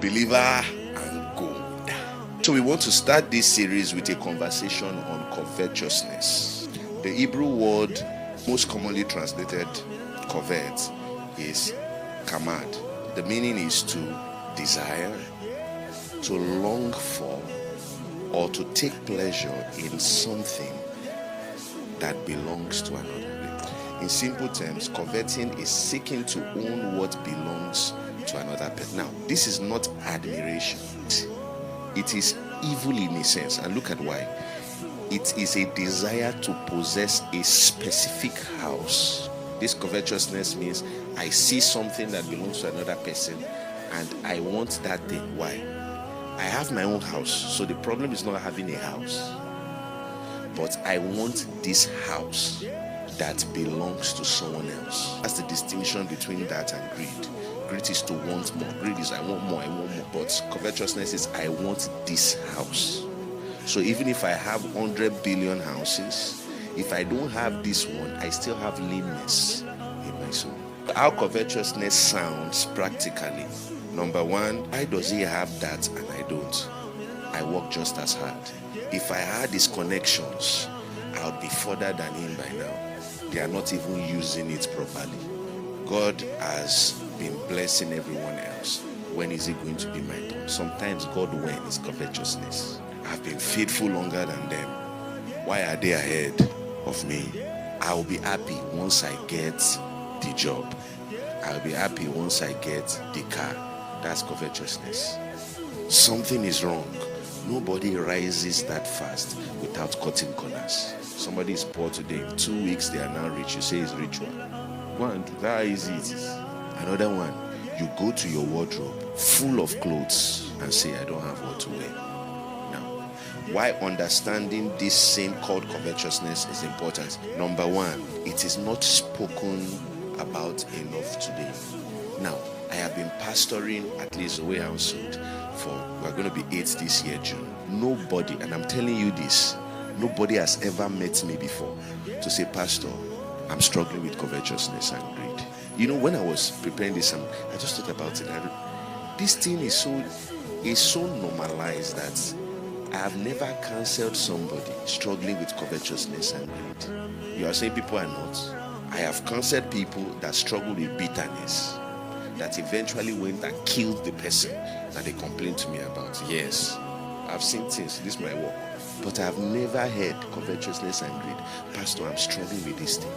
believer and gold. So we want to start this series with a conversation on covetousness. The Hebrew word most commonly translated covet is kamad. The meaning is to desire, to long for, or to take pleasure in something that belongs to another. In simple terms, coveting is seeking to own what belongs to another person. Now, this is not admiration. It is evil in a sense, and look at why. It is a desire to possess a specific house. This covetousness means I see something that belongs to another person and I want that thing. Why? I have my own house, so the problem is not having a house, but I want this house that belongs to someone else. That's the distinction between that and greed. Greed is to want more. Greed is I want more. But covetousness is I want this house. So even if I have 100 billion houses, if I don't have this one, I still have lameness in my soul. How covetousness sounds practically. Number one, why does he have that and I don't? I work just as hard. If I had his connections, I would be further than him by now. They are not even using it properly. God has been blessing everyone else. When is it going to be my turn? Sometimes God wins covetousness. I've been faithful longer than them. Why are they ahead of me? I will be happy once I get the job. I'll be happy once I get the car. That's covetousness. Something is wrong. Nobody rises that fast without cutting corners. Somebody is poor today. In 2 weeks, they are now rich. You say it's ritual. Go and do that. Easy it is. Another one, you go to your wardrobe full of clothes and say, I don't have what to wear. Now, why understanding this sin called covetousness is important? Number one, it is not spoken about enough today. Now, I have been pastoring at least the way I'm sold we're going to be 8 this year, June. Nobody, and I'm telling you this, nobody has ever met me before to say, Pastor, I'm struggling with covetousness and greed. You know, when I was preparing this, I just thought about it. This thing is so normalized that I have never counseled somebody struggling with covetousness and greed. You are saying people are not. I have counseled people that struggle with bitterness, that eventually went and killed the person that they complained to me about. Yes, I've seen things. This is my work. But I've never heard covetousness and greed. Pastor, I'm struggling with this thing.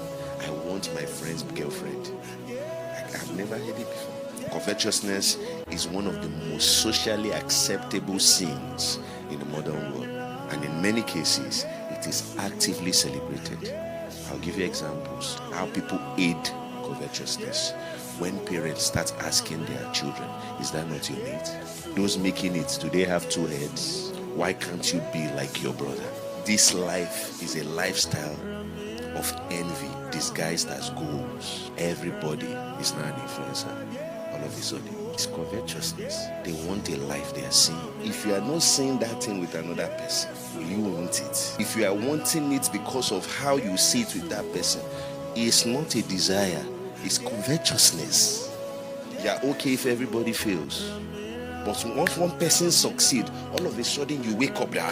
I want my friend's girlfriend. I've never heard it before. Covetousness is one of the most socially acceptable sins in the modern world. And in many cases, it is actively celebrated. I'll give you examples. How people aid covetousness. When parents start asking their children, is that not your mate? Those making it, do they have 2 heads? Why can't you be like your brother? This life is a lifestyle of envy disguised as goals. Everybody is now an influencer. All of a sudden, it's covetousness. They want a life they are seeing. If you are not seeing that thing with another person, will you want it? If you are wanting it because of how you see it with that person, it's not a desire. It's covetousness. You are okay if everybody fails, but once one person succeeds, all of a sudden you wake up there.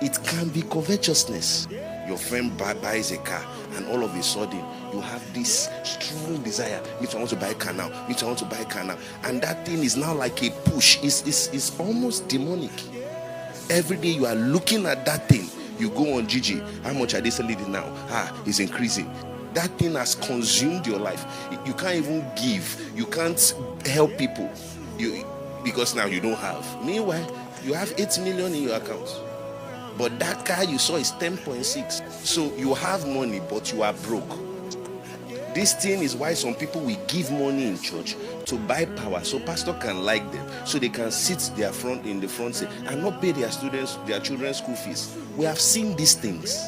It can be covetousness. Your friend buys a car, and all of a sudden you have this strong desire. Me too, I want to buy a car now. Me too, I want to buy a car now. And that thing is now like a push. It's almost demonic. Every day you are looking at that thing. You go on Gigi. How much are they selling it now? It's increasing. That thing has consumed your life. You can't even give. You can't help people. Because now you don't have. Meanwhile, you have 8 million in your account. But that car you saw is 10.6. So you have money, but you are broke. This thing is why some people will give money in church to buy power, so pastor can like them, so they can sit in the front say, and not pay their children's school fees. We have seen these things.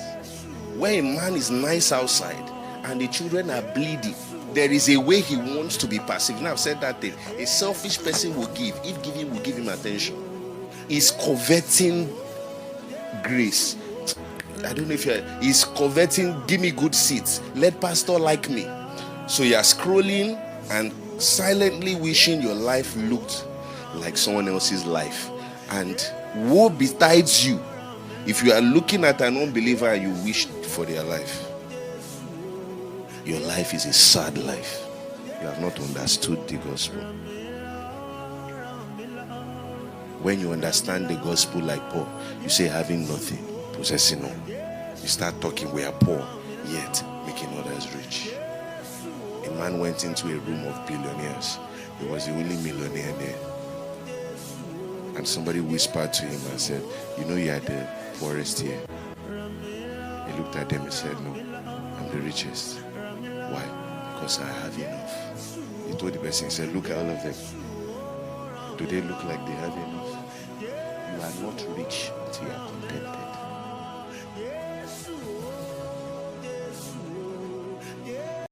Where a man is nice outside and the children are bleeding, there is a way he wants to be perceived. Now I've said that thing. A selfish person will give. If giving will give him attention. He's coveting grace. I don't know if he's coveting, give me good seats. Let pastor like me. So you are scrolling and silently wishing your life looked like someone else's life. And woe betides you if you are looking at an unbeliever and you wish for their life. Your life is a sad life. You have not understood the gospel. When you understand the gospel like Paul, you say having nothing, possessing all. You start talking, we are poor, yet making others rich. A man went into a room of billionaires. He was the only millionaire there. And somebody whispered to him and said, you know you are the poorest here. He looked at them and said, no, I'm the richest. Why? Because I have enough. He told the person, he said, look at all of them. Do they look like they have enough? You are not rich until you are contented.